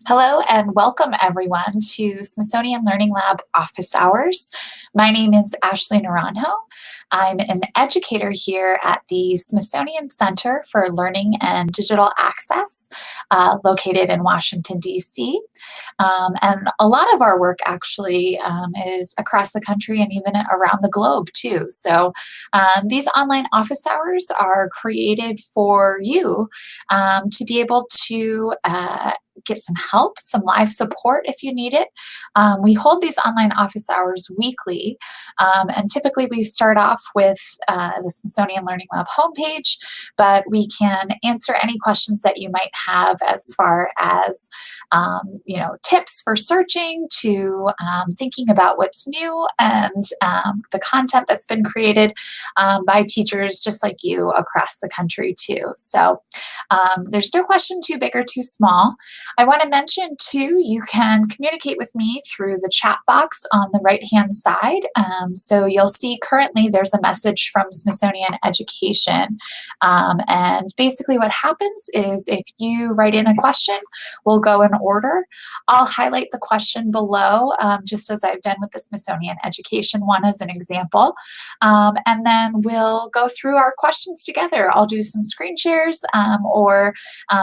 Hello and welcome everyone to Smithsonian Learning Lab office hours. My name is Ashley Naranjo. I'm an educator here at the Smithsonian Center for Learning and Digital Access, located in Washington, D.C. And a lot of our work actually is across the country and even around the globe too. So these online office hours are created for you to be able to get some help, some live support if you need it. We hold these online office hours weekly, and typically we start off with the Smithsonian Learning Lab homepage, but we can answer any questions that you might have as far as tips for searching to thinking about what's new and the content that's been created by teachers just like you across the country too. So there's no question too big or too small. I want to mention too, you can communicate with me through the chat box on the right-hand side. So you'll see currently there's a message from Smithsonian Education. And basically what happens is if you write in a question, we'll go in order. I'll highlight the question below, just as I've done with the Smithsonian Education one as an example. And then we'll go through our questions together. I'll do some screen shares, or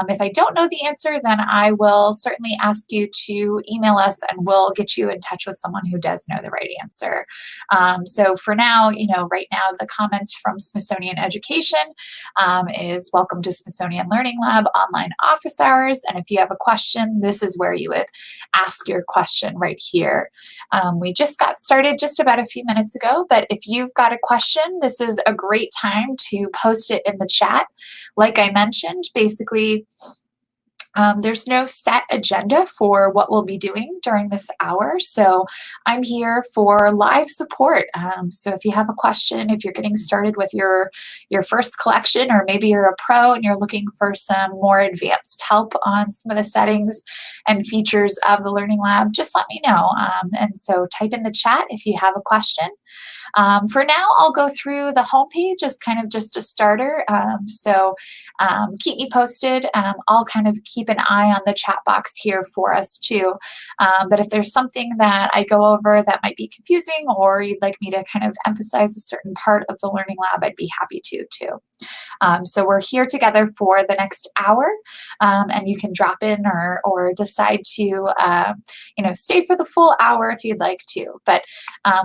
if I don't know the answer, then I will certainly ask you to email us and we'll get you in touch with someone who does know the right answer. So for now, right now the comment from Smithsonian Education is welcome to Smithsonian Learning Lab online office hours. And if you have a question, this is where you would ask your question right here. We just got started just about a few minutes ago, but if you've got a question, this is a great time to post it in the chat. Like I mentioned, basically, there's no set agenda for what we'll be doing during this hour. So I'm here for live support. So if you have a question, if you're getting started with your first collection, or maybe you're a pro and you're looking for some more advanced help on some of the settings and features of the Learning Lab, just let me know. And so type in the chat if you have a question. For now, I'll go through the homepage as kind of just a starter. So keep me posted. I'll kind of keep an eye on the chat box here for us too. But if there's something that I go over that might be confusing, or you'd like me to kind of emphasize a certain part of the Learning Lab, I'd be happy to too. So we're here together for the next hour, and you can drop in or decide to stay for the full hour if you'd like to. But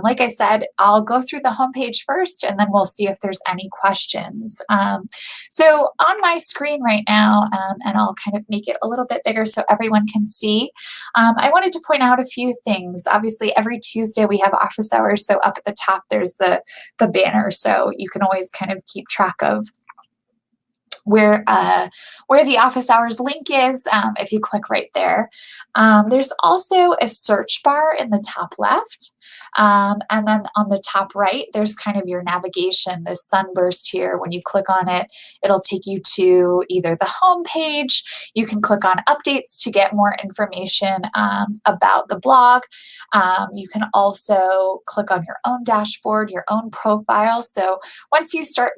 like I said, I'll go through the homepage first, and then we'll see if there's any questions. So on my screen right now, and I'll kind of make it a little bit bigger so everyone can see, I wanted to point out a few things. Obviously, every Tuesday we have office hours, so up at the top there's the banner, so you can always kind of keep track of where the office hours link is if you click right there. There's also a search bar in the top left. And then on the top right, there's kind of your navigation, this sunburst here. When you click on it, it'll take you to either the home page. You can click on updates to get more information about the blog. You can also click on your own dashboard, your own profile. So once you start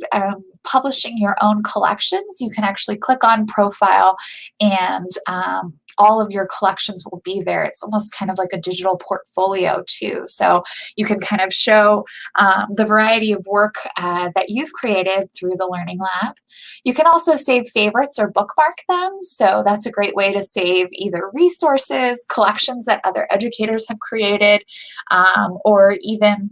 publishing your own collections, you can actually click on profile, and all of your collections will be there. It's almost kind of like a digital portfolio too. So you can kind of show the variety of work that you've created through the Learning Lab. You can also save favorites or bookmark them. So that's a great way to save either resources, collections that other educators have created, or even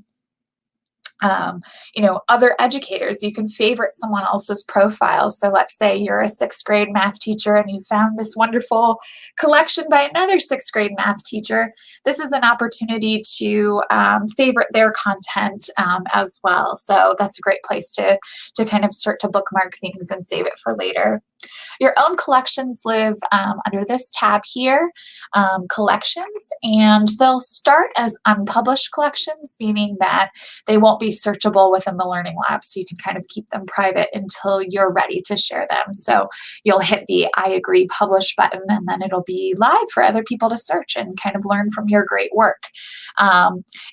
other educators. You can favorite someone else's profile. So let's say you're a sixth grade math teacher and you found this wonderful collection by another sixth grade math teacher. This is an opportunity to favorite their content as well. So that's a great place to kind of start to bookmark things and save it for later. Your own collections live under this tab here, collections, and they'll start as unpublished collections, meaning that they won't be searchable within the Learning Lab, so you can kind of keep them private until you're ready to share them. So you'll hit the I agree publish button, and then it'll be live for other people to search and kind of learn from your great work.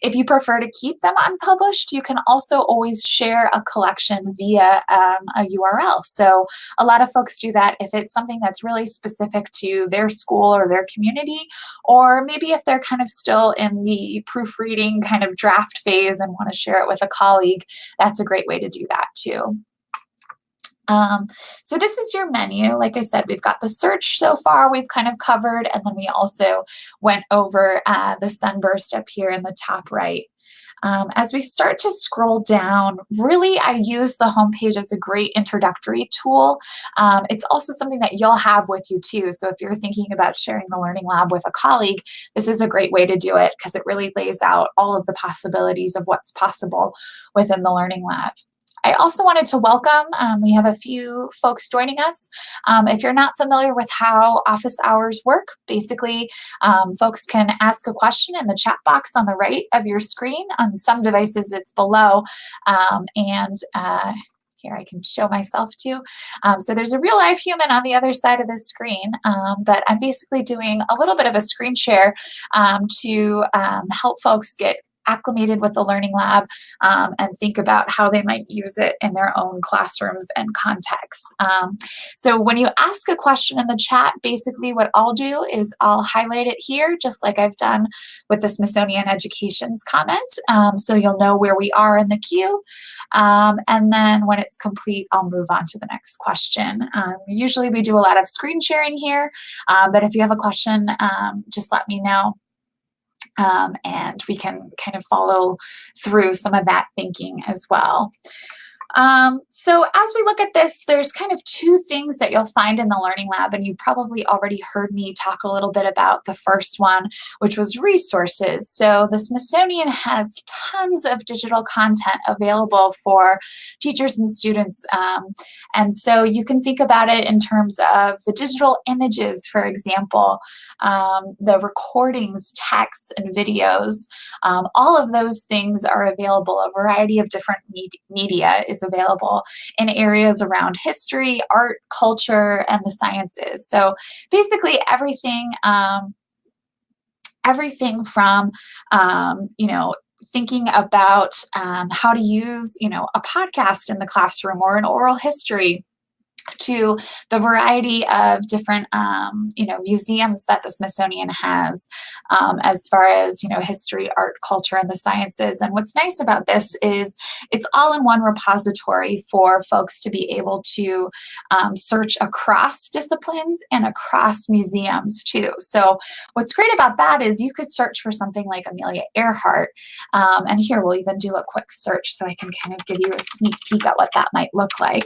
If you prefer to keep them unpublished, you can also always share a collection via a URL. So a lot of folks do that that if it's something that's really specific to their school or their community, or maybe if they're kind of still in the proofreading kind of draft phase and want to share it with a colleague, that's a great way to do that too. So this is your menu. Like I said, we've got the search so far we've kind of covered, and then we also went over the sunburst up here in the top right. As we start to scroll down, really I use the homepage as a great introductory tool. It's also something that you'll have with you too. So if you're thinking about sharing the Learning Lab with a colleague, this is a great way to do it because it really lays out all of the possibilities of what's possible within the Learning Lab. I also wanted to welcome, we have a few folks joining us. If you're not familiar with how office hours work, basically folks can ask a question in the chat box on the right of your screen. On some devices it's below, and here I can show myself too. So there's a real live human on the other side of the screen, but I'm basically doing a little bit of a screen share to help folks get acclimated with the Learning Lab and think about how they might use it in their own classrooms and contexts. So when you ask a question in the chat, basically what I'll do is I'll highlight it here, just like I've done with the Smithsonian Education's comment, so you'll know where we are in the queue. And then when it's complete, I'll move on to the next question. Usually we do a lot of screen sharing here, but if you have a question, just let me know. And we can kind of follow through some of that thinking as well. So as we look at this, there's kind of two things that you'll find in the Learning Lab, and you probably already heard me talk a little bit about the first one, which was resources. So the Smithsonian has tons of digital content available for teachers and students. And so you can think about it in terms of the digital images, for example, the recordings, texts, and videos. All of those things are available. A variety of different media is available in areas around history, art, culture, and the sciences. So basically everything, everything from, thinking about how to use, a podcast in the classroom or an oral history, to the variety of different, museums that the Smithsonian has, as far as, history, art, culture, and the sciences. And what's nice about this is it's all in one repository for folks to be able to search across disciplines and across museums too. So what's great about that is you could search for something like Amelia Earhart, and here we'll even do a quick search so I can kind of give you a sneak peek at what that might look like.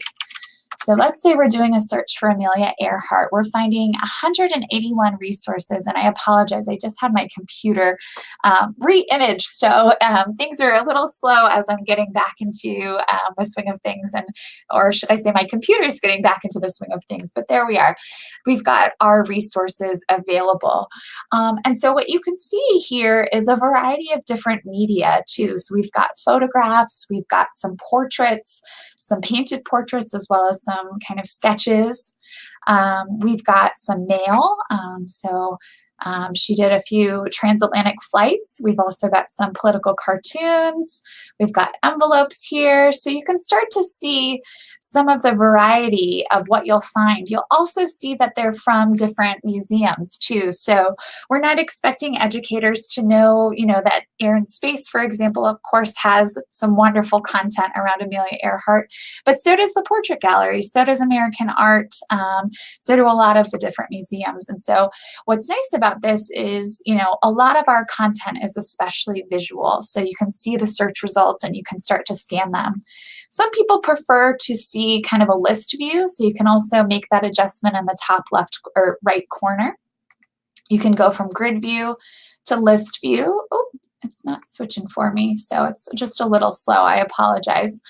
So let's say we're doing a search for Amelia Earhart. We're finding 181 resources, and I apologize, I just had my computer re-imaged, so things are a little slow as I'm getting back into the swing of things, or should I say my computer's getting back into the swing of things, but there we are. We've got our resources available. And so what you can see here is a variety of different media too. So we've got photographs, we've got some portraits, some painted portraits, as well as some kind of sketches. We've got some mail. She did a few transatlantic flights. We've also got some political cartoons. We've got envelopes here. So you can start to see some of the variety of what you'll find. You'll also see that they're from different museums too. So we're not expecting educators to know, that Air and Space, for example, of course, has some wonderful content around Amelia Earhart, but so does the Portrait Gallery, so does American Art, so do a lot of the different museums. And so what's nice about this is, a lot of our content is especially visual. So you can see the search results and you can start to scan them. Some people prefer to see kind of a list view, so you can also make that adjustment in the top left or right corner. You can go from grid view to list view. Oh, it's not switching for me, so it's just a little slow. I apologize.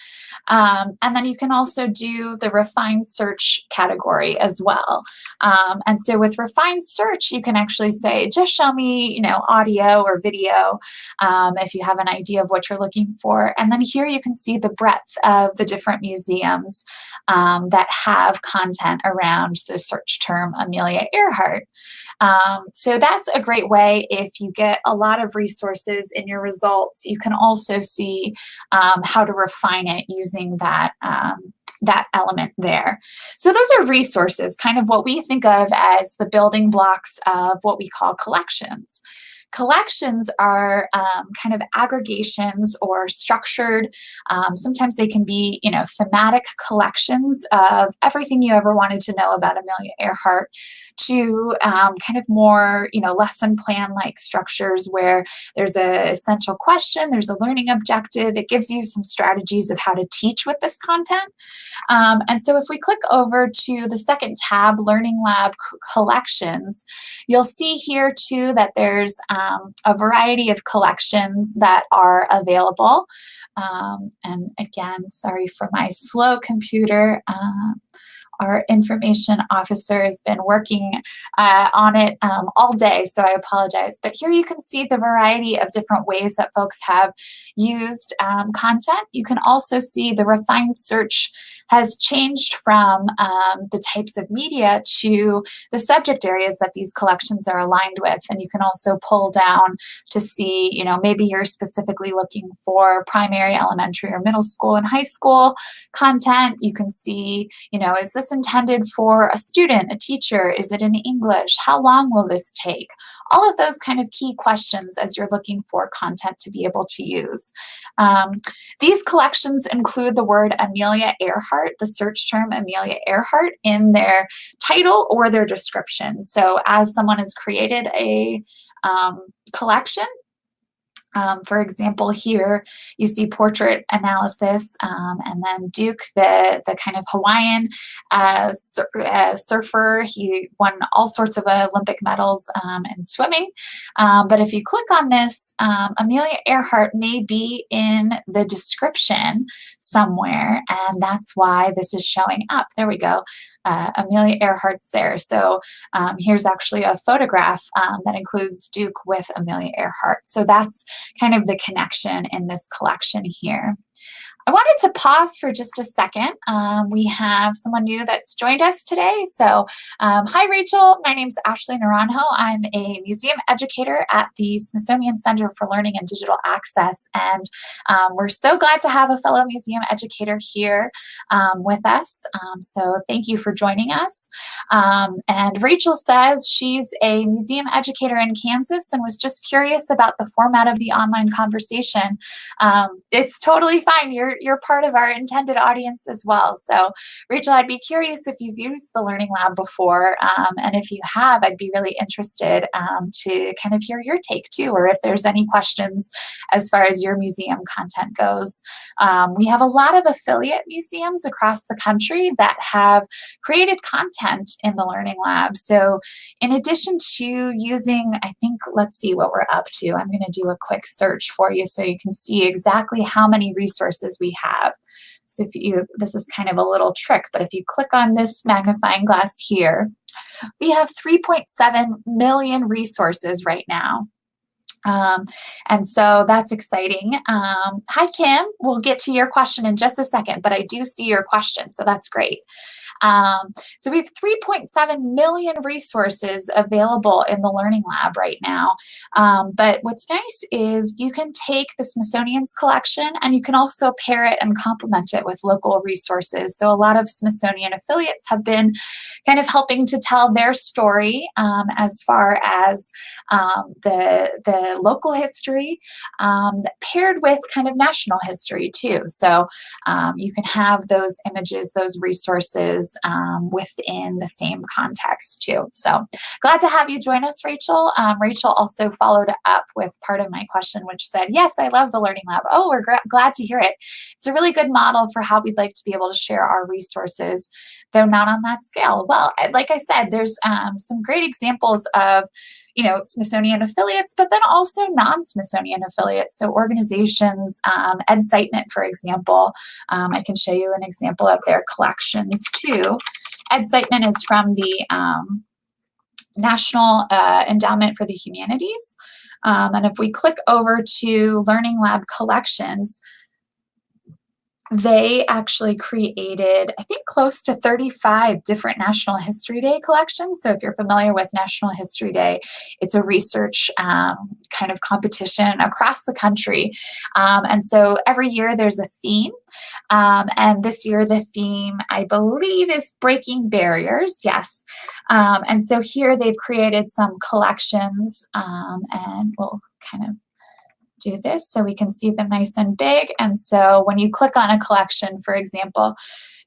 And then you can also do the refined search category as well. And so with refined search, you can actually say, just show me, audio or video, if you have an idea of what you're looking for. And then here you can see the breadth of the different museums that have content around the search term Amelia Earhart. So that's a great way. If you get a lot of resources in your results, you can also see how to refine it using that that element there. So those are resources, kind of what we think of as the building blocks of what we call collections. Collections are kind of aggregations or structured. Sometimes they can be, thematic collections of everything you ever wanted to know about Amelia Earhart, to kind of more, lesson plan like structures where there's a essential question, there's a learning objective. It gives you some strategies of how to teach with this content. And so if we click over to the second tab, Learning Lab Collections, you'll see here too that there's a variety of collections that are available. And again, sorry for my slow computer. Our information officer has been working on it all day, so I apologize. But here you can see the variety of different ways that folks have used content. You can also see the refined search has changed from the types of media to the subject areas that these collections are aligned with. And you can also pull down to see, maybe you're specifically looking for primary, elementary, or middle school and high school content. You can see, is this intended for a student, a teacher? Is it in English? How long will this take? All of those kind of key questions as you're looking for content to be able to use. These collections include the word Amelia Earhart, the search term Amelia Earhart, in their title or their description. So as someone has created a collection, for example, here you see portrait analysis, and then Duke, the kind of Hawaiian surfer. He won all sorts of Olympic medals in swimming. But if you click on this, Amelia Earhart may be in the description somewhere, and that's why this is showing up. There we go. Amelia Earhart's there. So here's actually a photograph that includes Duke with Amelia Earhart. So that's kind of the connection in this collection here. I wanted to pause for just a second. We have someone new that's joined us today. So hi, Rachel. My name is Ashley Naranjo. I'm a museum educator at the Smithsonian Center for Learning and Digital Access. And we're so glad to have a fellow museum educator here with us. So thank you for joining us. And Rachel says she's a museum educator in Kansas and was just curious about the format of the online conversation. It's totally fine. You're part of our intended audience as well. So Rachel, I'd be curious if you've used the Learning Lab before, and if you have, I'd be really interested to kind of hear your take too, or if there's any questions as far as your museum content goes. We have a lot of affiliate museums across the country that have created content in the Learning Lab. So in addition to using, I think, let's see what we're up to. I'm going to do a quick search for you so you can see exactly how many resources we have. So this is kind of a little trick, but if you click on this magnifying glass here, we have 3.7 million resources right now. And so that's exciting. Hi, Kim. We'll get to your question in just a second, but I do see your question, so that's great. So we have 3.7 million resources available in the Learning Lab right now. But what's nice is you can take the Smithsonian's collection and you can also pair it and complement it with local resources. So a lot of Smithsonian affiliates have been kind of helping to tell their story as far as the local history paired with kind of national history too. So you can have those images, those resources within the same context too. So glad to have you join us, Rachel. Rachel also followed up with part of my question, which said, yes, I love the Learning Lab. Oh, we're glad to hear it. It's a really good model for how we'd like to be able to share our resources, though not on that scale. Well, like I said, there's some great examples of Smithsonian affiliates, but then also non-Smithsonian affiliates. So organizations, EdCitement, for example, I can show you an example of their collections too. EdCitement is from the National Endowment for the Humanities. And if we click over to Learning Lab Collections, they actually created, I think, close to 35 different National History Day collections. So if you're familiar with National History Day, it's a research kind of competition across the country. And so every year there's a theme. And this year the theme, I believe, is breaking barriers. Yes. And so here they've created some collections, and we'll kind of do this so we can see them nice and big. And so when you click on a collection, for example,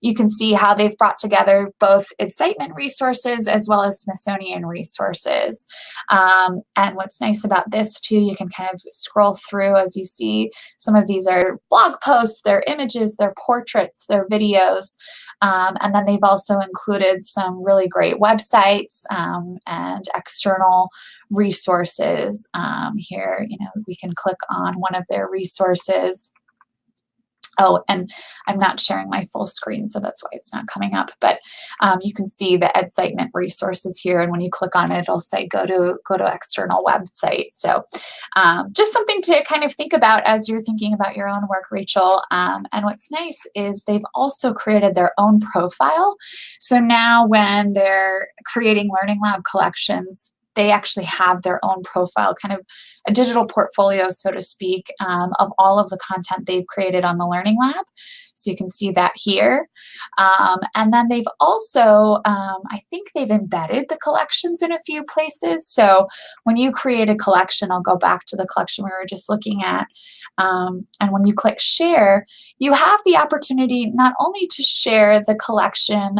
you can see how they've brought together both incitement resources as well as Smithsonian resources. And what's nice about this too, you can kind of scroll through as you see some of these are blog posts, their images, their portraits, their videos. And then they've also included some really great websites and external resources. Here, we can click on one of their resources. Oh, and I'm not sharing my full screen, so that's why it's not coming up. But you can see the Edcitement resources here, and when you click on it, it'll say go to external website. So just something to kind of think about as you're thinking about your own work, Rachel. And what's nice is they've also created their own profile. So now when they're creating Learning Lab collections, they actually have their own profile, kind of a digital portfolio, so to speak, of all of the content they've created on the Learning Lab. So you can see that here. And then they've also, I think they've embedded the collections in a few places. So when you create a collection, I'll go back to the collection we were just looking at. And when you click share, you have the opportunity not only to share the collection,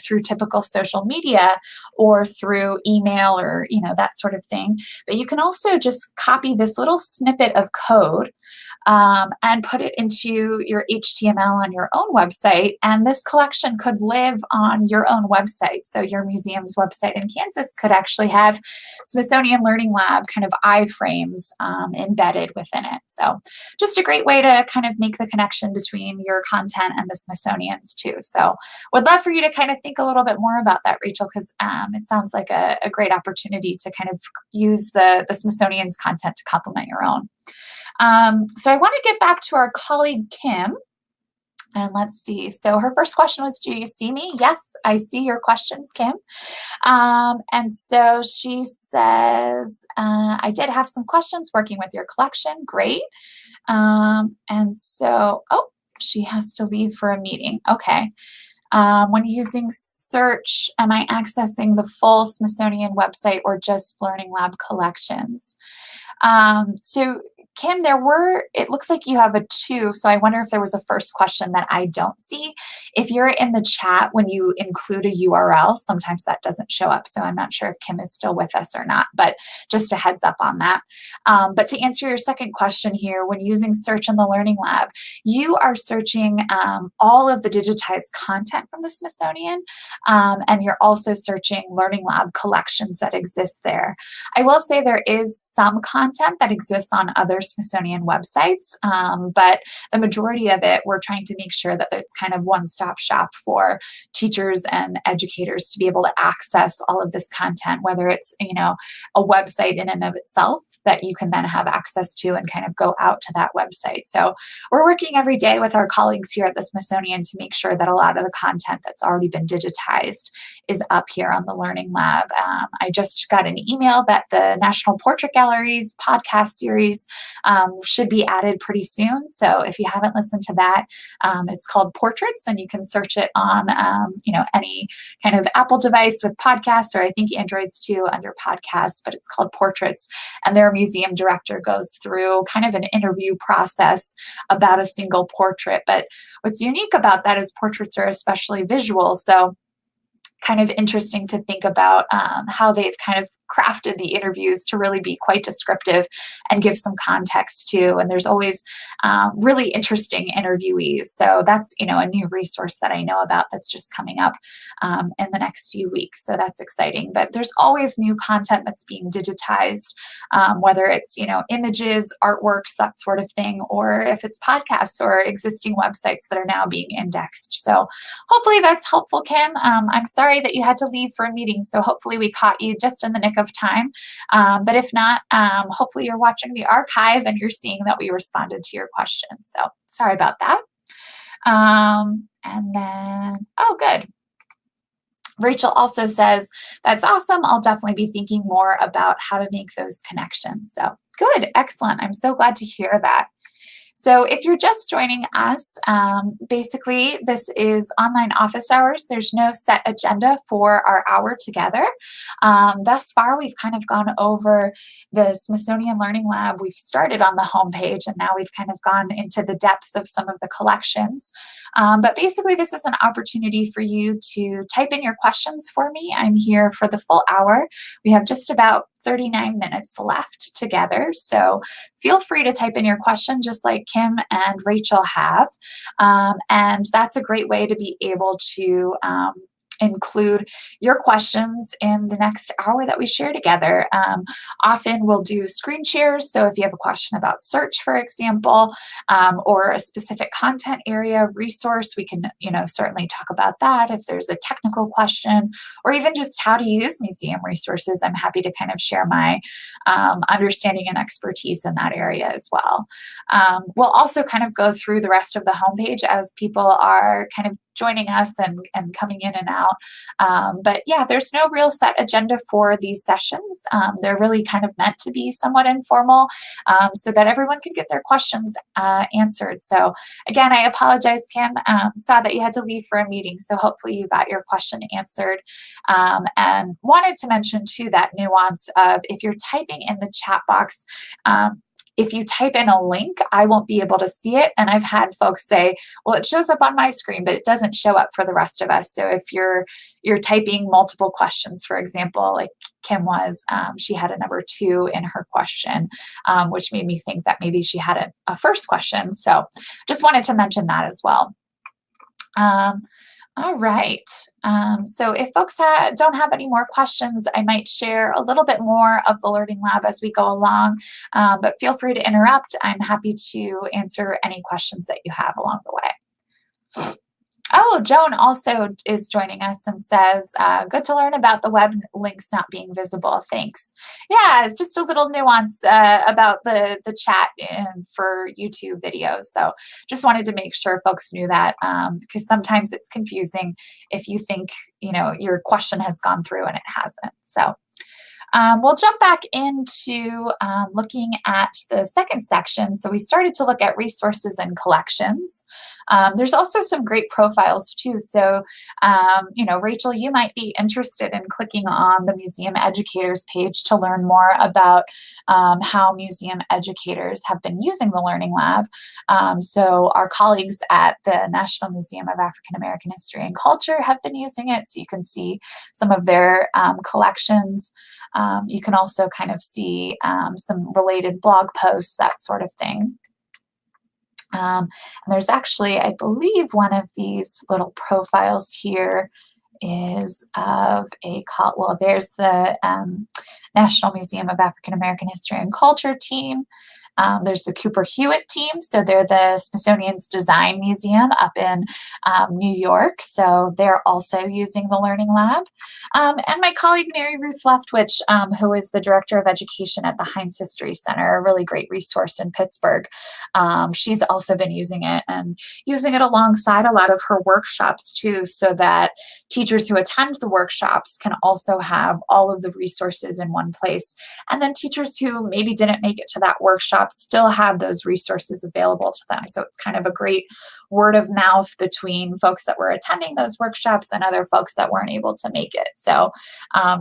through typical social media or through email or, that sort of thing, but you can also just copy this little snippet of code and put it into your HTML on your own website. And this collection could live on your own website. So your museum's website in Kansas could actually have Smithsonian Learning Lab kind of iframes embedded within it. So just a great way to kind of make the connection between your content and the Smithsonian's too. So would love for you to kind of think a little bit more about that, Rachel, because it sounds like a great opportunity to kind of use the Smithsonian's content to complement your own. So I want to get back to our colleague, Kim, and let's see. So her first question was, do you see me? Yes, I see your questions, Kim. And so she says, I did have some questions working with your collection. Great. And so, she has to leave for a meeting. Okay. When using search, am I accessing the full Smithsonian website or just Learning Lab collections? So Kim, it looks like you have a 2, so I wonder if there was a first question that I don't see. If you're in the chat, when you include a URL, sometimes that doesn't show up, so I'm not sure if Kim is still with us or not, but just a heads up on that. But to answer your second question here, when using search in the Learning Lab, you are searching all of the digitized content from the Smithsonian, and you're also searching Learning Lab collections that exist there. I will say there is some content that exists on other Smithsonian websites, but the majority of it, we're trying to make sure that there's kind of one-stop shop for teachers and educators to be able to access all of this content, whether it's, a website in and of itself that you can then have access to and kind of go out to that website. So we're working every day with our colleagues here at the Smithsonian to make sure that a lot of the content that's already been digitized is up here on the Learning Lab. I just got an email that the National Portrait Gallery's podcast series should be added pretty soon. So if you haven't listened to that, it's called Portraits, and you can search it on, any kind of Apple device with podcasts, or I think Androids too under podcasts, but it's called Portraits. And their museum director goes through kind of an interview process about a single portrait. But what's unique about that is portraits are especially visual. So kind of interesting to think about how they've kind of crafted the interviews to really be quite descriptive and give some context to. And there's always really interesting interviewees. So that's, a new resource that I know about that's just coming up in the next few weeks. So that's exciting. But there's always new content that's being digitized, whether it's, images, artworks, that sort of thing, or if it's podcasts or existing websites that are now being indexed. So hopefully that's helpful, Kim. I'm sorry that you had to leave for a meeting. So hopefully we caught you just in the nick of time. But if not, hopefully you're watching the archive and you're seeing that we responded to your question. So sorry about that. And then, good. Rachel also says, that's awesome. I'll definitely be thinking more about how to make those connections. So good, excellent. I'm so glad to hear that. So if you're just joining us, basically this is online office hours. There's no set agenda for our hour together. Thus far, we've kind of gone over the Smithsonian Learning Lab. We've started on the homepage, and now we've kind of gone into the depths of some of the collections. But basically, this is an opportunity for you to type in your questions for me. I'm here for the full hour. We have just about 39 minutes left together. So feel free to type in your question just like Kim and Rachel have. And that's a great way to be able to include your questions in the next hour that we share together. Often we'll do screen shares. So if you have a question about search, for example, or a specific content area, resource, we can, certainly talk about that. If there's a technical question, or even just how to use museum resources, I'm happy to kind of share my understanding and expertise in that area as well. We'll also kind of go through the rest of the homepage as people are kind of joining us and coming in and out. But yeah, there's no real set agenda for these sessions. They're really kind of meant to be somewhat informal so that everyone can get their questions answered. So again, I apologize, Kim. Saw that you had to leave for a meeting, so hopefully you got your question answered. And wanted to mention too that nuance of if you're typing in the chat box, if you type in a link, I won't be able to see it. And I've had folks say, well, it shows up on my screen, but it doesn't show up for the rest of us. So if you're typing multiple questions, for example, like Kim was, she had a number 2 in her question, which made me think that maybe she had a first question. So just wanted to mention that as well. All right. So if folks don't have any more questions, I might share a little bit more of the Learning Lab as we go along, but feel free to interrupt. I'm happy to answer any questions that you have along the way. Oh, Joan also is joining us and says, good to learn about the web links not being visible. Thanks. Yeah, it's just a little nuance about the chat for YouTube videos. So just wanted to make sure folks knew that because sometimes it's confusing if you think, your question has gone through and it hasn't. So we'll jump back into looking at the second section. So we started to look at resources and collections. There's also some great profiles too. So, Rachel, you might be interested in clicking on the Museum Educators page to learn more about how museum educators have been using the Learning Lab. So our colleagues at the National Museum of African American History and Culture have been using it. So you can see some of their collections. You can also kind of see some related blog posts, that sort of thing. And there's actually, I believe, one of these little profiles here is of there's the National Museum of African American History and Culture team. There's the Cooper Hewitt team. So they're the Smithsonian's Design Museum up in New York. So they're also using the Learning Lab. And my colleague, Mary Ruth Leftwich, who is the Director of Education at the Heinz History Center, a really great resource in Pittsburgh. She's also been using it and using it alongside a lot of her workshops too, so that teachers who attend the workshops can also have all of the resources in one place. And then teachers who maybe didn't make it to that workshop still have those resources available to them. So it's kind of a great word of mouth between folks that were attending those workshops and other folks that weren't able to make it. So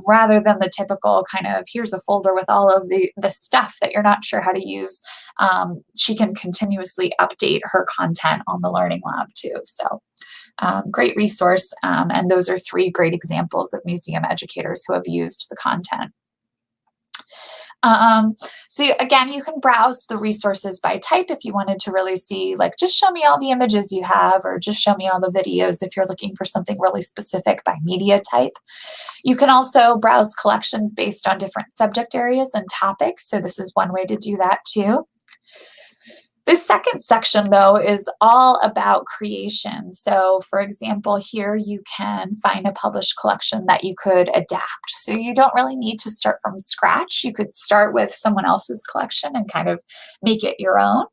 rather than the typical kind of, here's a folder with all of the stuff that you're not sure how to use, she can continuously update her content on the Learning Lab too. So great resource. And those are 3 great examples of museum educators who have used the content. So again, you can browse the resources by type if you wanted to really see, like, just show me all the images you have, or just show me all the videos if you're looking for something really specific by media type. You can also browse collections based on different subject areas and topics. So this is one way to do that too. This second section, though, is all about creation. So, for example, here you can find a published collection that you could adapt. So you don't really need to start from scratch. You could start with someone else's collection and kind of make it your own.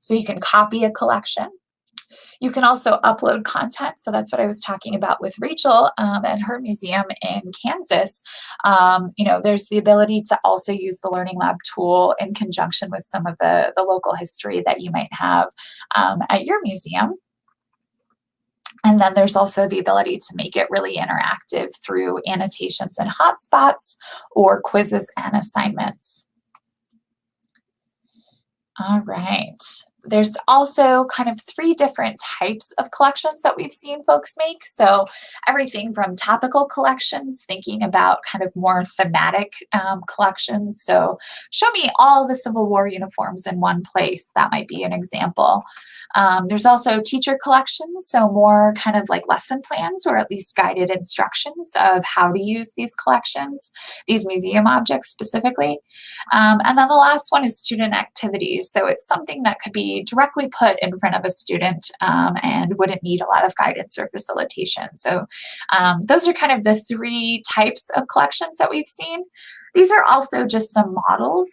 So you can copy a collection. You can also upload content. So that's what I was talking about with Rachel at her museum in Kansas. There's the ability to also use the Learning Lab tool in conjunction with some of the local history that you might have at your museum. And then there's also the ability to make it really interactive through annotations and hotspots or quizzes and assignments. All right. There's also kind of 3 different types of collections that we've seen folks make. So everything from topical collections, thinking about kind of more thematic collections. So show me all the Civil War uniforms in one place. That might be an example. There's also teacher collections, so more kind of like lesson plans or at least guided instructions of how to use these collections, these museum objects specifically. And then the last one is student activities. So it's something that could be directly put in front of a student and wouldn't need a lot of guidance or facilitation. So those are kind of the 3 types of collections that we've seen. These are also just some models.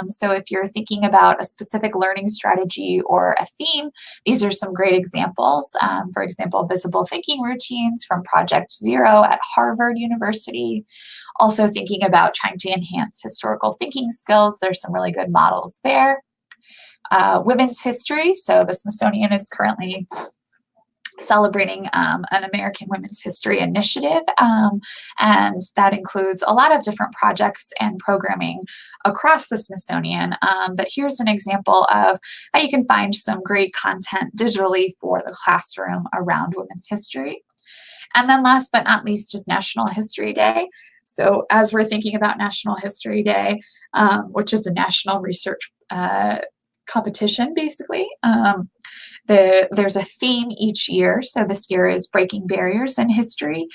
So if you're thinking about a specific learning strategy or a theme, these are some great examples. For example, visible thinking routines from Project Zero at Harvard University. Also thinking about trying to enhance historical thinking skills. There's some really good models there. Women's history. So the Smithsonian is currently celebrating an American Women's History Initiative, and that includes a lot of different projects and programming across the Smithsonian. But here's an example of how you can find some great content digitally for the classroom around women's history. And then last but not least is National History Day. So as we're thinking about National History Day, which is a national research competition, basically, there's a theme each year. So this year is Breaking Barriers in History.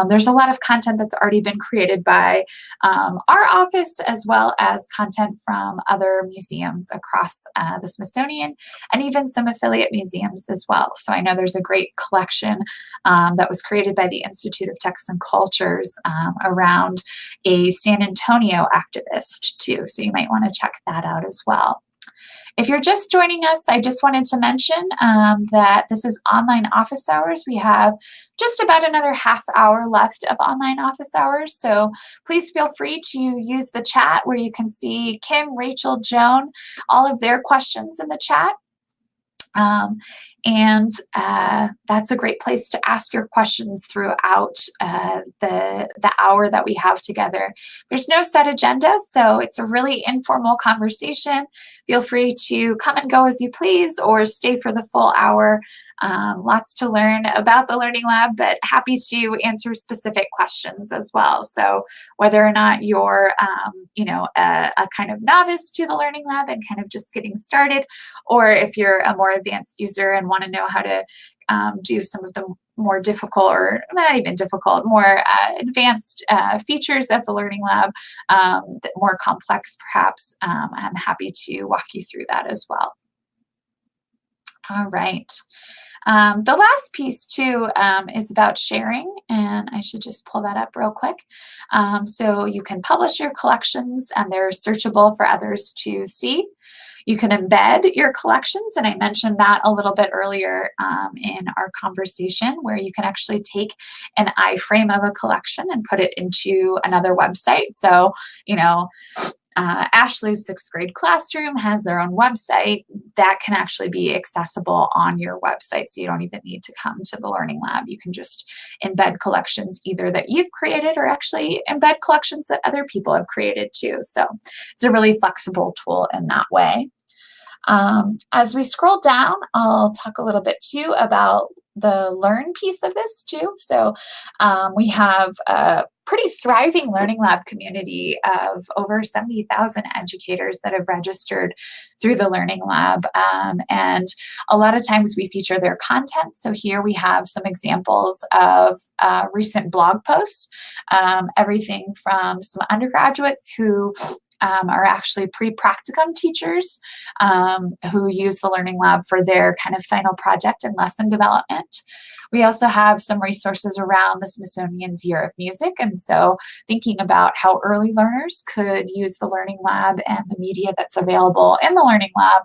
There's a lot of content that's already been created by our office, as well as content from other museums across the Smithsonian and even some affiliate museums as well. So I know there's a great collection that was created by the Institute of Texts and Cultures around a San Antonio activist too. So you might want to check that out as well. If you're just joining us, I just wanted to mention that this is online office hours. We have just about another half hour left of online office hours. So please feel free to use the chat where you can see Kim, Rachel, Joan, all of their questions in the chat. And that's a great place to ask your questions throughout the hour that we have together. There's no set agenda, so it's a really informal conversation. Feel free to come and go as you please or stay for the full hour. Lots to learn about the Learning Lab, but happy to answer specific questions as well. So whether or not you're, a kind of novice to the Learning Lab and kind of just getting started, or if you're a more advanced user and want to know how to do some of the more difficult, or not even difficult, more advanced features of the Learning Lab, more complex perhaps, I'm happy to walk you through that as well. All right. The last piece too is about sharing, and I should just pull that up real quick. So you can publish your collections and they're searchable for others to see. You can embed your collections, and I mentioned that a little bit earlier in our conversation, where you can actually take an iframe of a collection and put it into another website. So, Ashley's 6th grade classroom has their own website that can actually be accessible on your website. So you don't even need to come to the Learning Lab. You can just embed collections either that you've created or actually embed collections that other people have created too. So it's a really flexible tool in that way. As we scroll down, I'll talk a little bit too about the learn piece of this too. So we have a pretty thriving Learning Lab community of over 70,000 educators that have registered through the Learning Lab. And a lot of times we feature their content. So here we have some examples of recent blog posts, everything from some undergraduates who are actually pre-practicum teachers who use the Learning Lab for their kind of final project and lesson development. We also have some resources around the Smithsonian's Year of Music, and so thinking about how early learners could use the Learning Lab and the media that's available in the Learning Lab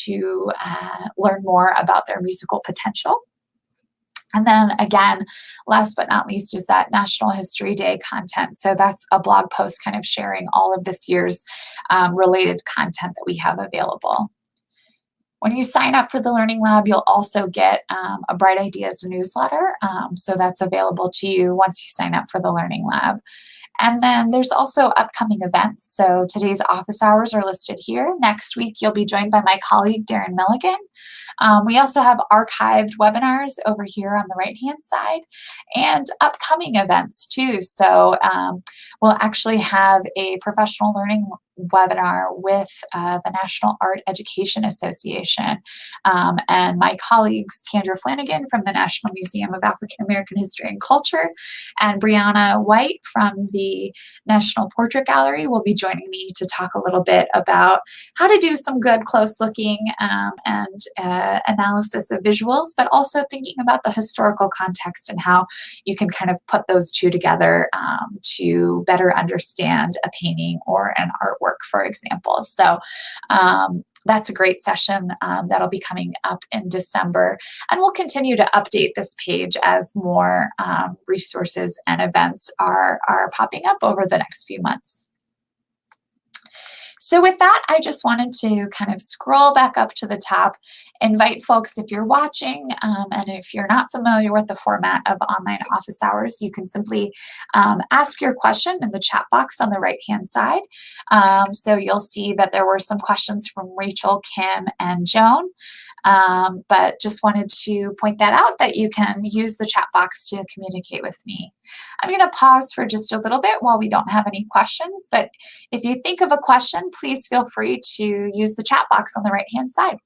to learn more about their musical potential. And then again, last but not least is that National History Day content. So that's a blog post kind of sharing all of this year's related content that we have available. When you sign up for the Learning Lab, you'll also get a Bright Ideas newsletter. So that's available to you once you sign up for the Learning Lab. And then there's also upcoming events. So today's office hours are listed here. Next week, you'll be joined by my colleague, Darren Milligan. We also have archived webinars over here on the right-hand side and upcoming events too. So we'll actually have a professional learning webinar with the National Art Education Association. And my colleagues, Kendra Flanagan from the National Museum of African American History and Culture and Brianna White from the National Portrait Gallery will be joining me to talk a little bit about how to do some good close looking and analysis of visuals, but also thinking about the historical context and how you can kind of put those two together to better understand a painting or an artwork, for example. So that's a great session that'll be coming up in December. And we'll continue to update this page as more resources and events are popping up over the next few months. So with that, I just wanted to kind of scroll back up to the top, invite folks, if you're watching, and if you're not familiar with the format of online office hours, you can simply ask your question in the chat box on the right-hand side. So you'll see that there were some questions from Rachel, Kim, and Joan. But just wanted to point that out, that you can use the chat box to communicate with me. I'm going to pause for just a little bit while we don't have any questions, but if you think of a question, please feel free to use the chat box on the right-hand side.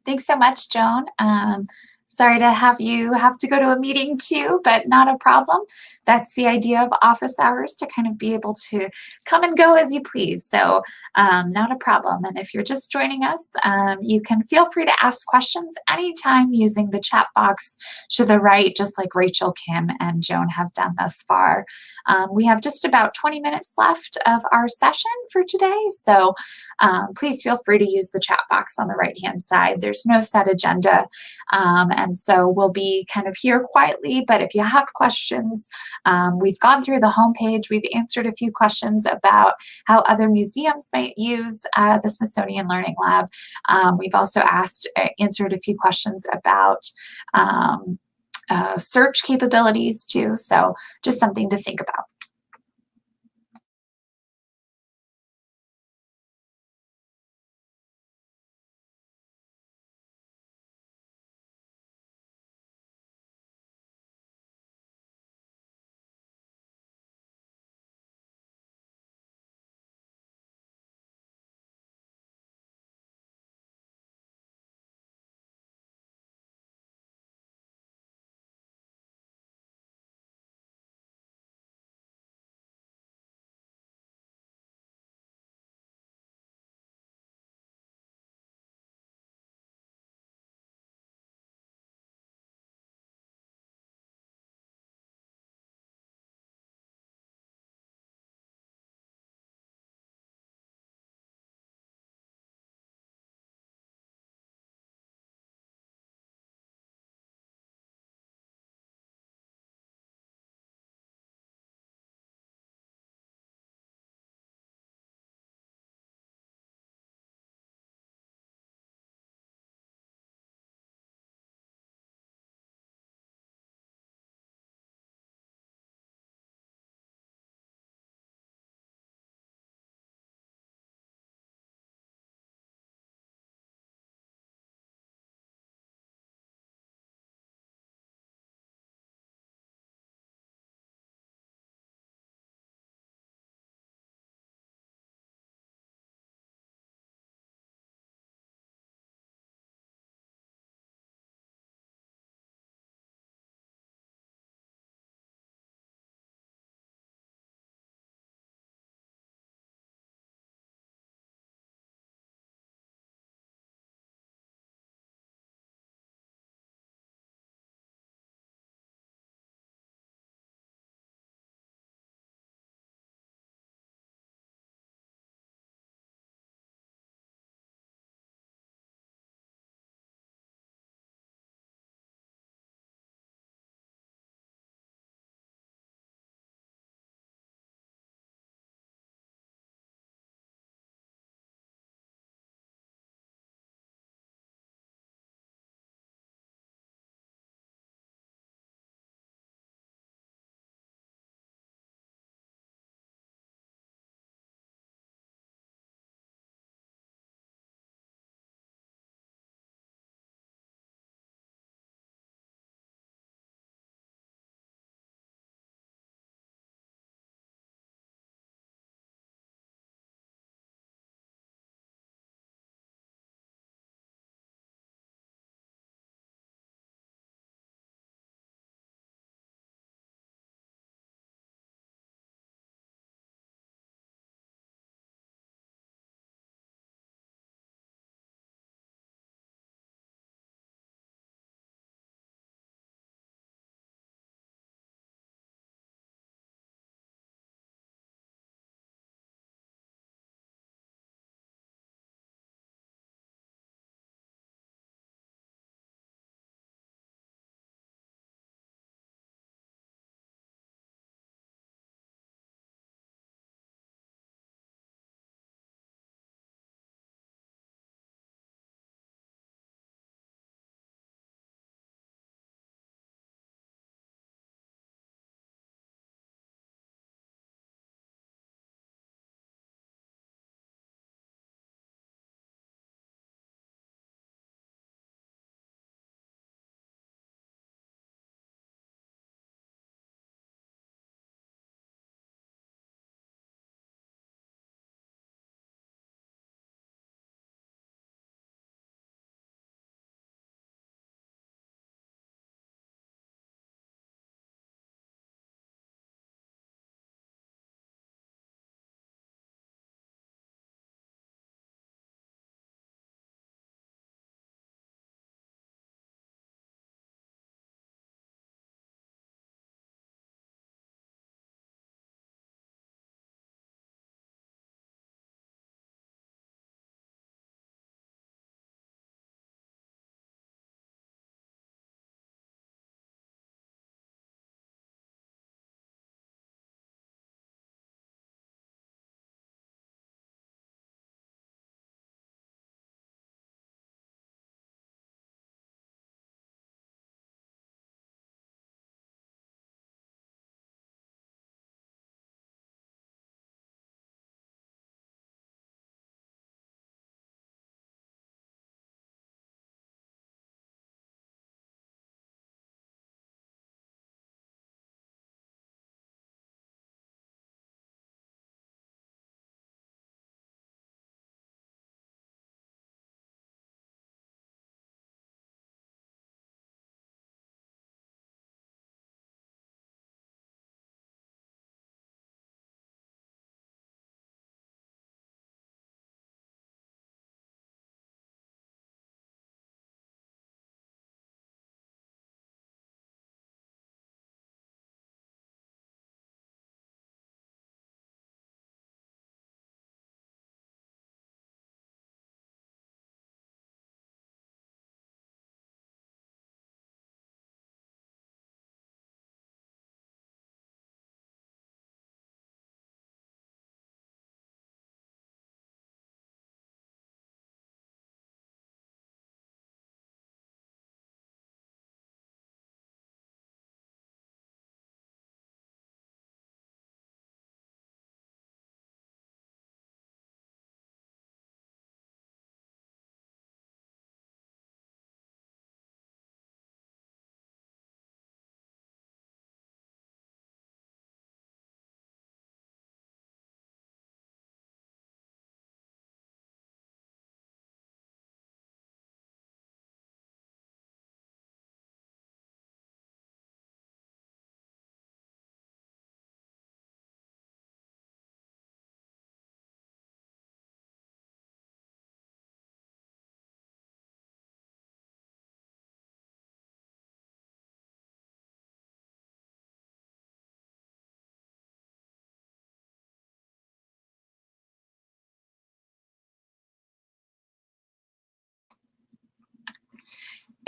Thanks so much, Joan. Sorry to have you have to go to a meeting too, but not a problem. That's the idea of office hours to kind of be able to come and go as you please. So, not a problem. And if you're just joining us, you can feel free to ask questions anytime using the chat box to the right, just like Rachel, Kim, and Joan have done thus far. We have just about 20 minutes left of our session for today. So, please feel free to use the chat box on the right-hand side. There's no set agenda. And so we'll be kind of here quietly, but if you have questions, we've gone through the homepage. We've answered a few questions about how other museums might use the Smithsonian Learning Lab. We've also answered a few questions about search capabilities too. So just something to think about.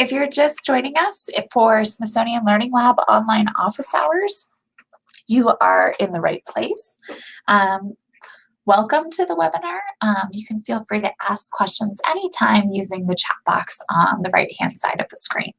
If you're just joining us for Smithsonian Learning Lab online office hours, you are in the right place. Um, Welcome to the webinar. You can feel free to ask questions anytime using the chat box on the right-hand side of the screen.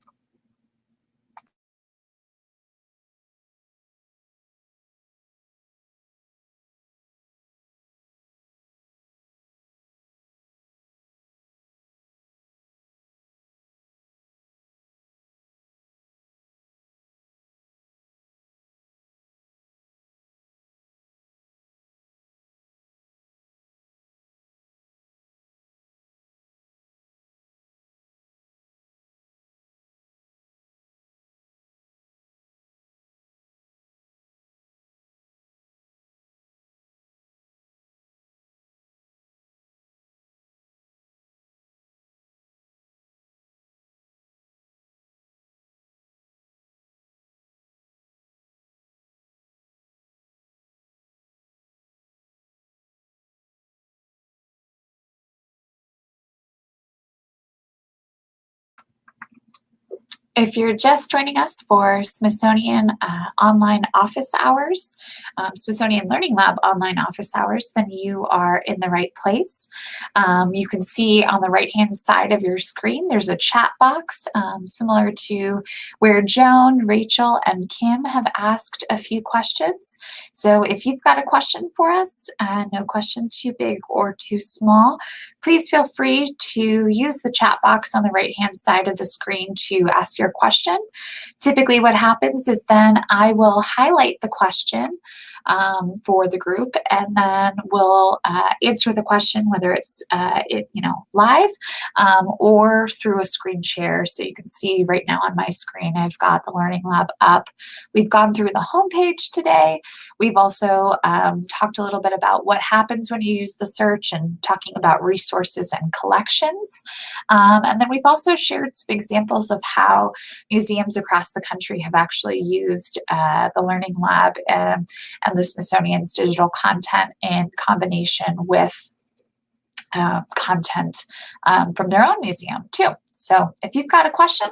If you're just joining us for Smithsonian online office hours, Smithsonian Learning Lab online office hours, then you are in the right place. You can see on the right-hand side of your screen, there's a chat box similar to where Joan, Rachel, and Kim have asked a few questions. So if you've got a question for us, no question too big or too small, please feel free to use the chat box on the right-hand side of the screen to ask your question. Typically what happens is then I will highlight the question for the group, and then we'll answer the question, whether it's live or through a screen share. So you can see right now on my screen, I've got the Learning Lab up. We've gone through the homepage today. We've also talked a little bit about what happens when you use the search and talking about resources and collections. And then we've also shared some examples of how museums across the country have actually used the Learning Lab and the Smithsonian's digital content in combination with content from their own museum too. So if you've got a question,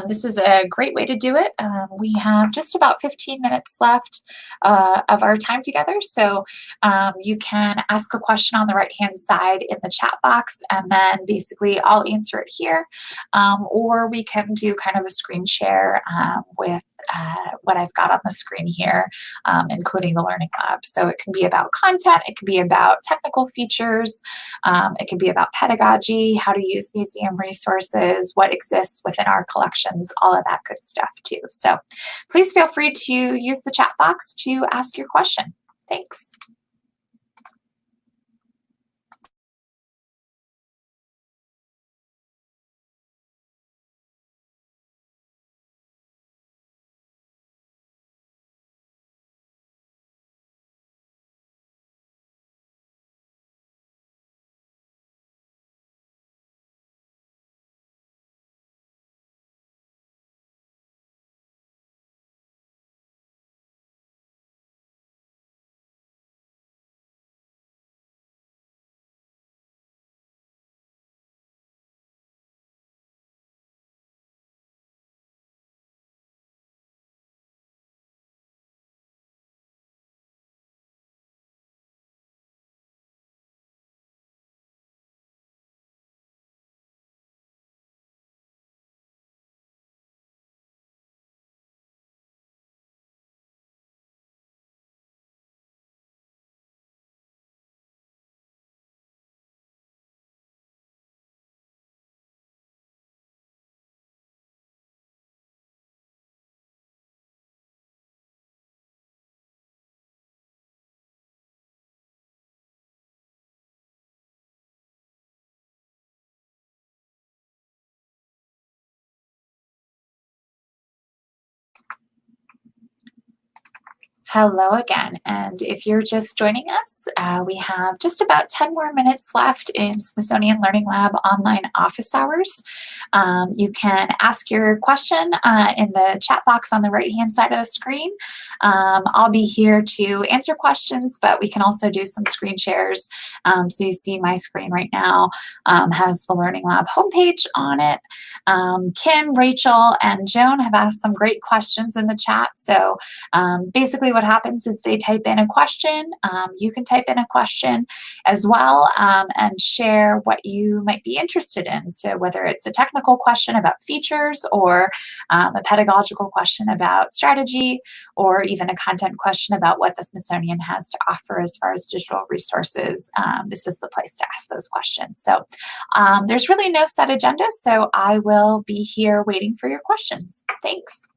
this is a great way to do it. We have just about 15 minutes left of our time together. So you can ask a question on the right-hand side in the chat box, and then basically I'll answer it here. Or we can do kind of a screen share with what I've got on the screen here, including the Learning Lab. So it can be about content, it can be about technical features, it can be about pedagogy, how to use museum resources, what exists within our collections, all of that good stuff too. So please feel free to use the chat box to ask your question. Thanks. Hello again. And if you're just joining us, we have just about 10 more minutes left in Smithsonian Learning Lab online office hours. You can ask your question in the chat box on the right-hand side of the screen. I'll be here to answer questions, but we can also do some screen shares. So you see my screen right now has the Learning Lab homepage on it. Kim, Rachel, and Joan have asked some great questions in the chat. So basically what happens is they type in a question. You can type in a question as well and share what you might be interested in. So whether it's a technical question about features or a pedagogical question about strategy, or even a content question about what the Smithsonian has to offer as far as digital resources, this is the place to ask those questions. So there's really no set agenda, so I will be here waiting for your questions. Thanks.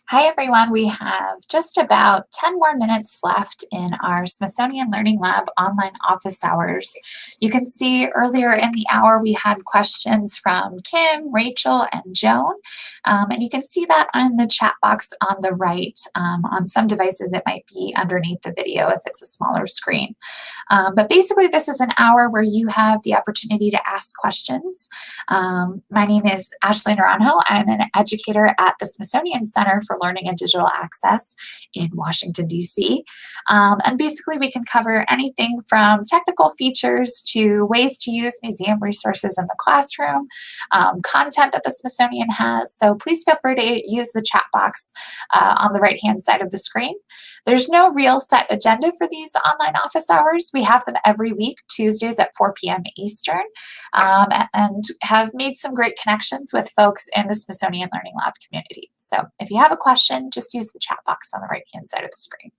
Hi, everyone. We have just about 10 more minutes left in our Smithsonian Learning Lab online office hours. You can see earlier in the hour we had questions from Kim, Rachel, and Joan. And you can see that on the chat box on the right. On some devices, it might be underneath the video if it's a smaller screen. But basically, this is an hour where you have the opportunity to ask questions. My name is Ashley Naranjo. I'm an educator at the Smithsonian Center for Learning and Digital Access in Washington, D.C. And basically, we can cover anything from technical features to ways to use museum resources in the classroom, content that the Smithsonian has. So please feel free to use the chat box on the right-hand side of the screen. There's no real set agenda for these online office hours. We have them every week, Tuesdays at 4 p.m. Eastern, and have made some great connections with folks in the Smithsonian Learning Lab community. So if you have a question, just use the chat box on the right-hand side of the screen.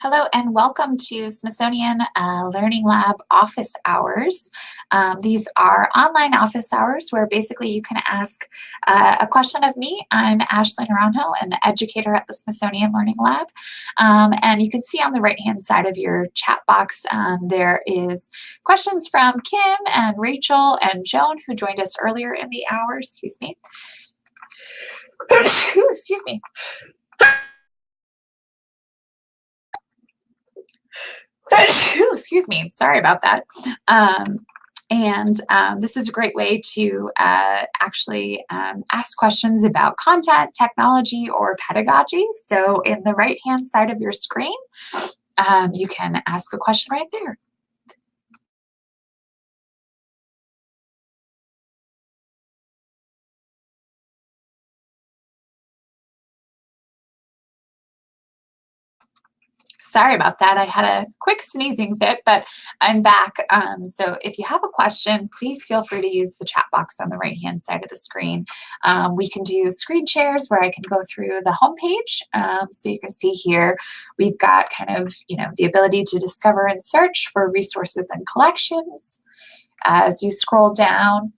Hello and welcome to Smithsonian Learning Lab office hours. These are online office hours where basically you can ask a question of me. I'm Ashley Naranjo, an educator at the Smithsonian Learning Lab. And you can see on the right-hand side of your chat box, there is questions from Kim and Rachel and Joan, who joined us earlier in the hour. Excuse me. Excuse me. Excuse me, sorry about that. This is a great way to actually ask questions about content, technology, or pedagogy. So in the right-hand side of your screen, you can ask a question right there. Sorry about that. I had a quick sneezing fit, but I'm back. So if you have a question, please feel free to use the chat box on the right-hand side of the screen. We can do screen shares where I can go through the homepage. So you can see here, we've got kind of, the ability to discover and search for resources and collections. As you scroll down,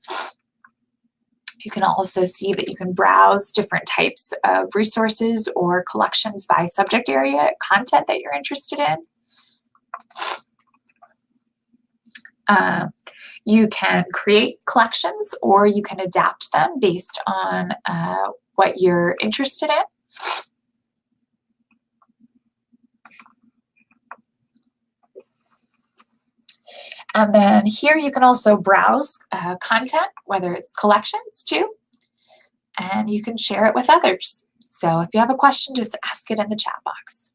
you can also see that you can browse different types of resources or collections by subject area, content that you're interested in. You can create collections or you can adapt them based on what you're interested in. And then here you can also browse content, whether it's collections too, and you can share it with others. So if you have a question, just ask it in the chat box.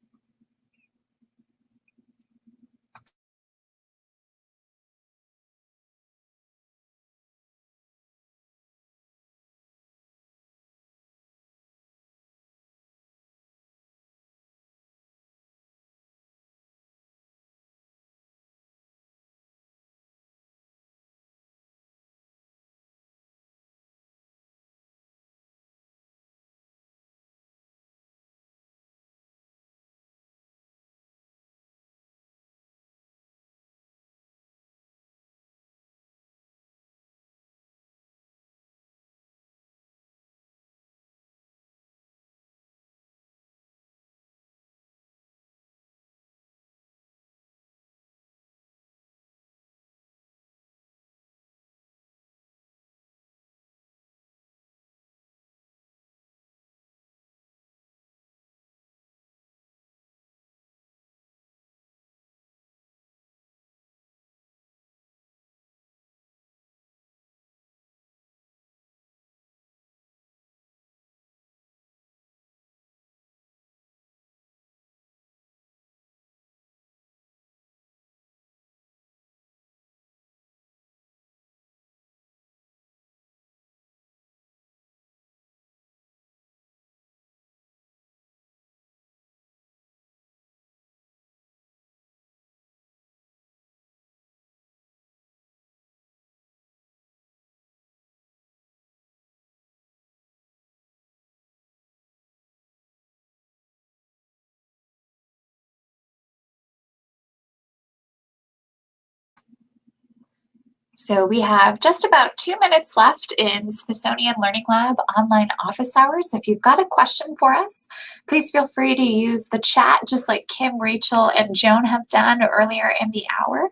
So we have just about 2 minutes left in Smithsonian Learning Lab online office hours. If you've got a question for us, please feel free to use the chat just like Kim, Rachel, and Joan have done earlier in the hour.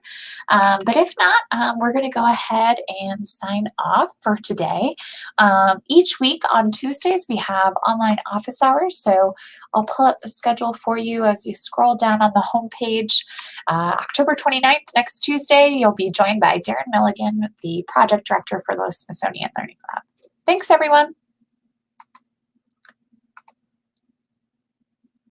But if not, we're going to go ahead and sign off for today. Each week on Tuesdays, we have online office hours. So I'll pull up the schedule for you as you scroll down on the homepage. October 29th, next Tuesday, you'll be joined by Darren Milligan, the project director for the Smithsonian Learning Lab. Thanks, everyone.